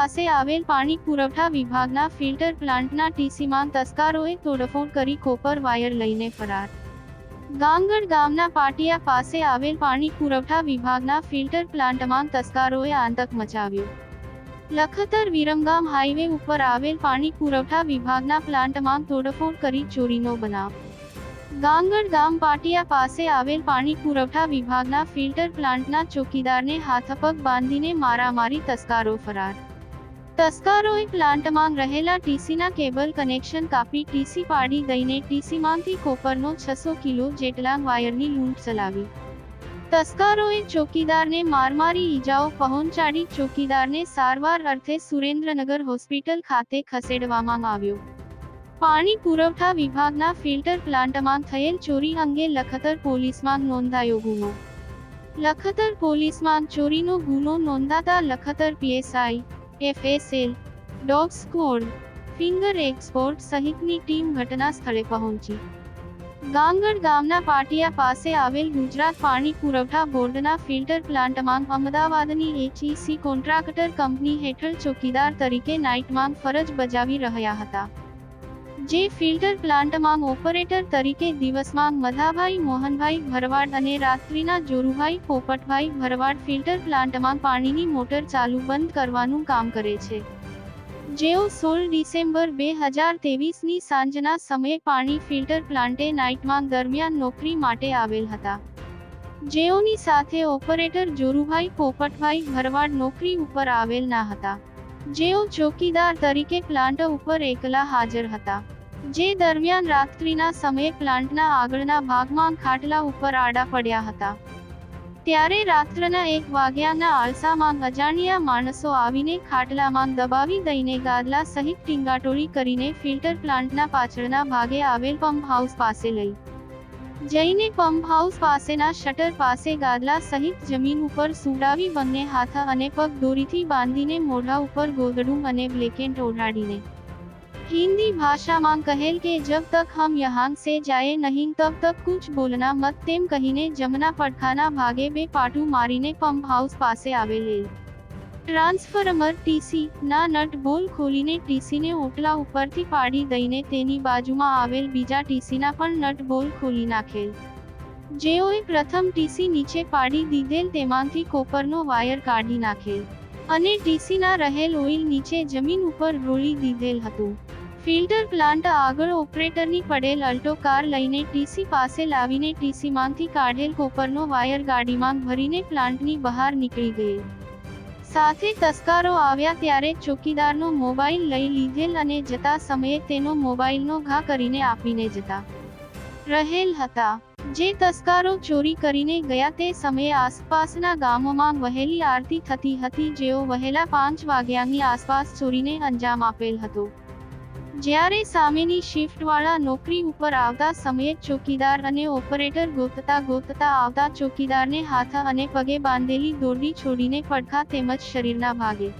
પાસે આવેલ પાણી પુરવઠા વિભાગના ફિલ્ટર પ્લાન્ટના ટીસીમાં તસ્કરોએ તોડફોડ કરી કોપર વાયર લઈને ફરાર. ગાંગડ ગામના પાટિયા પાસે આવેલ પાણી પુરવઠા વિભાગના ફિલ્ટર પ્લાન્ટમાં તસ્કરોએ આતંક મચાવ્યો. લખતર વિરમગામ હાઈવે ઉપર આવેલ પાણી પુરવઠા વિભાગના પ્લાન્ટમાં તોડફોડ કરી ચોરીનો બનાવ. ગાંગડ ગામ પાટિયા પાસે આવેલ પાણી પુરવઠા વિભાગના ફિલ્ટર પ્લાન્ટના ચોકીદારને હાથપગ બાંધીને મારામારી તસ્કરો ફરાર. તસ્કરોએ પ્લાન્ટમાં રહેલા ટીસીના કેબલ કનેક્શન કાપી ટીસી પાડી દઈને ટીસીમાંથી કોપરનો 600 કિલો જેટલા વાયરની લૂંટ ચલાવી. તસ્કરોએ ચોકીદારને મારમારી ઈજાઓ પહોંચાડી ચોકીદારને સારવાર અર્થે સુરેન્દ્રનગર હોસ્પિટલ ખાતે ખસેડવામાં આવ્યો. પાણી પુરવઠા વિભાગના ફિલ્ટર પ્લાન્ટમાં થયેલ ચોરી અંગે લખતર પોલીસમાં નોંધાયો ગુનો. લખતર પોલીસમાં ચોરીનો ગુનો નોંધાતા Lakhtar PSI, FSL, dog squad, finger export સહિતની ટીમ ઘટના સ્થળે પહોંચી. ગાંગડ ગામના પાટિયા પાસે આવેલ ગુજરાત પાણી પુરવઠા બોર્ડના ફિલ્ટર પ્લાન્ટમાં અમદાવાદની એચઈસી કોન્ટ્રાક્ટર કંપની હેઠળ ચોકીદાર તરીકે નાઇટમાં ફરજ બજાવી રહ્યા હતા. જે ફિલ્ટર પ્લાન્ટમાં ઓપરેટર તરીકે દિવસમાં મધાભાઈ મોહનભાઈ ભરવાડ અને રાત્રિના જોરુભાઈ પોપટભાઈ ભરવાડ ફિલ્ટર પ્લાન્ટમાં પાણીની મોટર ચાલુ બંધ કરવાનું કામ કરે છે. જેઓ 16 ડિસેમ્બર 2023ની સાંજના સમયે પાણી ફિલ્ટર પ્લાન્ટે નાઇટમાં દરમિયાન નોકરી માટે આવેલ હતા. જેઓની સાથે ઓપરેટર જોરુભાઈ પોપટભાઈ ભરવાડ નોકરી ઉપર આવેલ ના હતા. જેઓ ચોકીદાર તરીકે પ્લાન્ટ ઉપર એકલા હાજર હતા. જે દરમિયાન રાત્રિના સમયે પ્લાન્ટના આગળના ભાગમાં ખાટલા ઉપર આડા પડ્યા હતા. ત્યારે રાત્રના 1 વાગ્યાના આળસામાં અજાણ્યા માણસો આવીને ખાટલામાં દબાવી દઈને ગાદલા સહિત ટીંગાટોળી કરીને ફિલ્ટર પ્લાન્ટના પાછળના ભાગે આવેલ પંપ હાઉસ પાસે લઈ જઈને પંપ હાઉસ પાસેના શટર પાસે ગાદલા સહિત જમીન ઉપર સુડાવી બંને હાથ અને પગ દોરીથી બાંધીને મોઢા ઉપર ગોદડું અને બ્લેકેટ ઓઢાડીને हिंदी भाषा में कहेल के जब तक हम यहाँ से जाए नहीं तब तक कुछ बोलना मत तेम कहीने जमना પડખાના ભાગે બે પાટું મારીને પંપ હાઉસ પાસે આવેલ ટ્રાન્સફોર્મર ટીસી ના નટ બોલ ખોલીને ટીસીને ઓટલા ઉપરથી પાડી દઈને તેની બાજુમાં આવેલ બીજા ટીસીના પણ નટ બોલ ખોલી નાખેલ. જેઓએ પ્રથમ ટીસી નીચે પાડી દીધેલ તેમાંથી કોપરનો વાયર કાઢી નાખેલ અને ટીસીના રહેલ ઓઇલ નીચે જમીન ઉપર રોળી દીધેલ હતું. ફિલ્ટર પ્લાન્ટ આગળ ઓપરેટરની પડેલ અલ્ટો કાર લઈને ટીસી પાસે લાવીને ટીસીમાંથી કાઢેલ કોપરનો વાયર ગાડીમાં ભરીને પ્લાન્ટની બહાર નીકળી ગયેલ. સાથે તસ્કરો આવ્યા ત્યારે ચોકીદારનો મોબાઈલ લઈ લીધેલ અને જતા સમયે તેનો મોબાઈલનો ઘા કરીને આપીને જતા રહેલ હતા. જે તસ્કરો ચોરી કરીને ગયા તે સમયે આસપાસના ગામોમાં વહેલી આરતી થતી હતી. જેઓ વહેલા 5 વાગ્યાની આસપાસ ચોરીને અંજામ આપેલ હતો. જ્યારે સામેની શિફ્ટવાળા નોકરી ઉપર આવતા સમયે ચોકીદાર અને ઓપરેટર ગોતતા આવતા ચોકીદારને હાથ અને પગે બાંધેલી દોરડી છોડીને પડખા તેમજ શરીરના ભાગે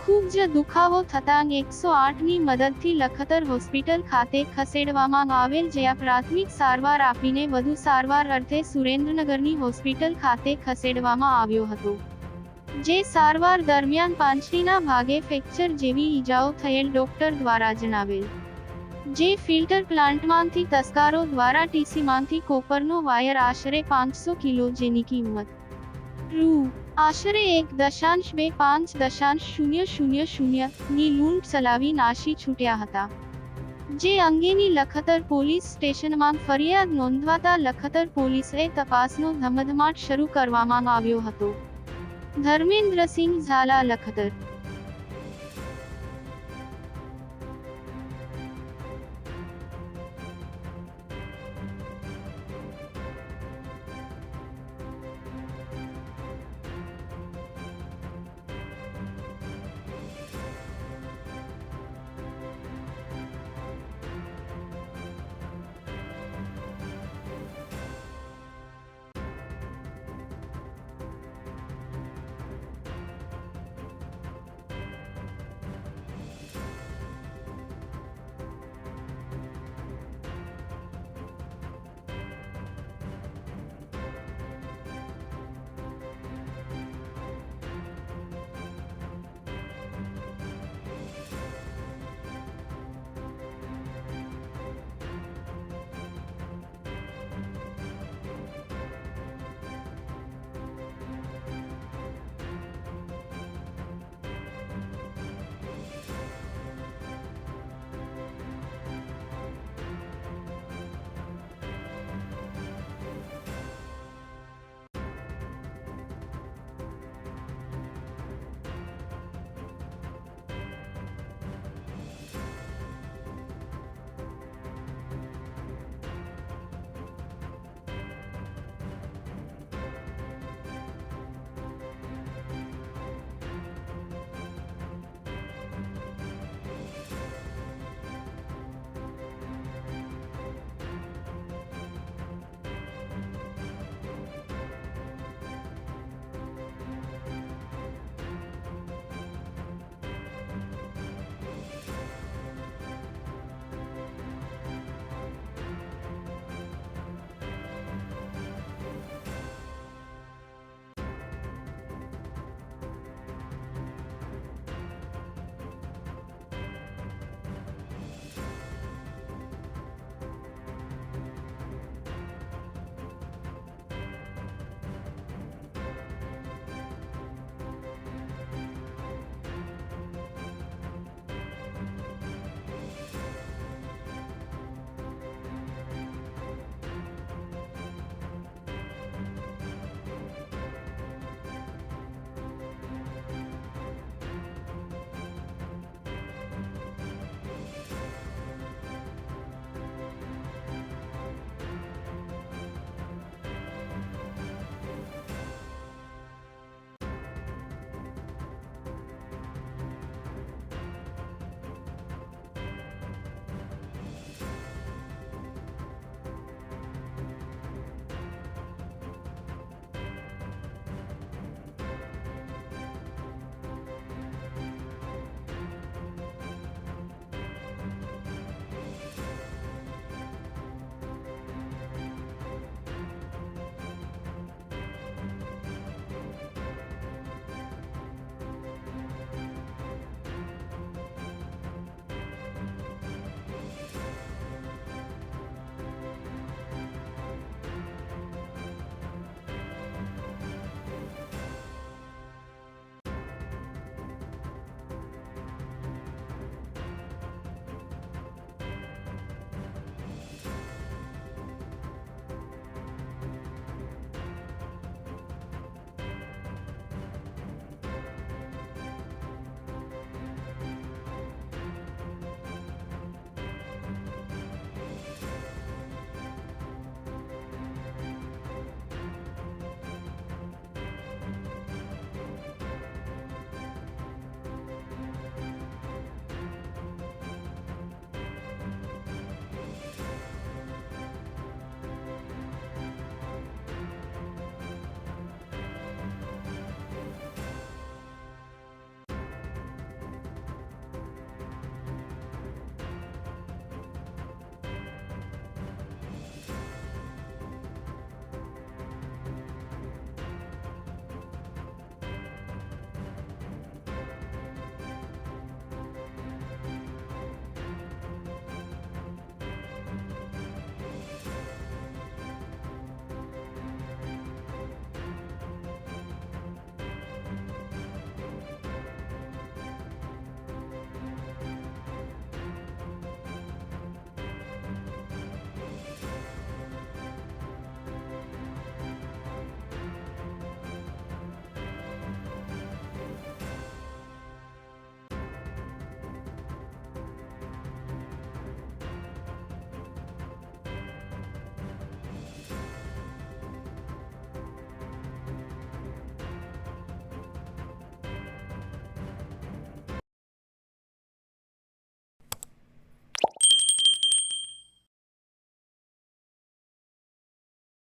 ખૂબ જ દુખાવો થતાં 108ની મદદથી લખતર હોસ્પિટલ ખાતે ખસેડવામાં આવેલ જ્યાં પ્રાથમિક સારવાર આપીને વધુ સારવાર અર્થે સુરેન્દ્રનગરની હોસ્પિટલ ખાતે ખસેડવામાં આવ્યો હતો. જે સારવાર દરમિયાન પાંચડીના ભાગે ફ્રેક્ચર જેવી ઈજાઓ થયેલ ડોક્ટર દ્વારા જણાવેલ. જે ફિલ્ટર પ્લાન્ટમાંથી તસ્કરો દ્વારા ટીસીમાંથી કોપરનો વાયર આશરે 500 કિલો જેની કિંમત રૂ. આશરે 1.25.0000 ની લૂંટ ચલાવી નાશી છૂટ્યા હતા. જે અંગેની લખતર પોલીસ સ્ટેશનમાં ફરિયાદ નોંધવાતા લખતર પોલીસે તપાસનો ધમધમાટ શરૂ કરવામાં આવ્યો હતો. ધર્મેન્દ્રસિંહ ઝાલા, લખતર.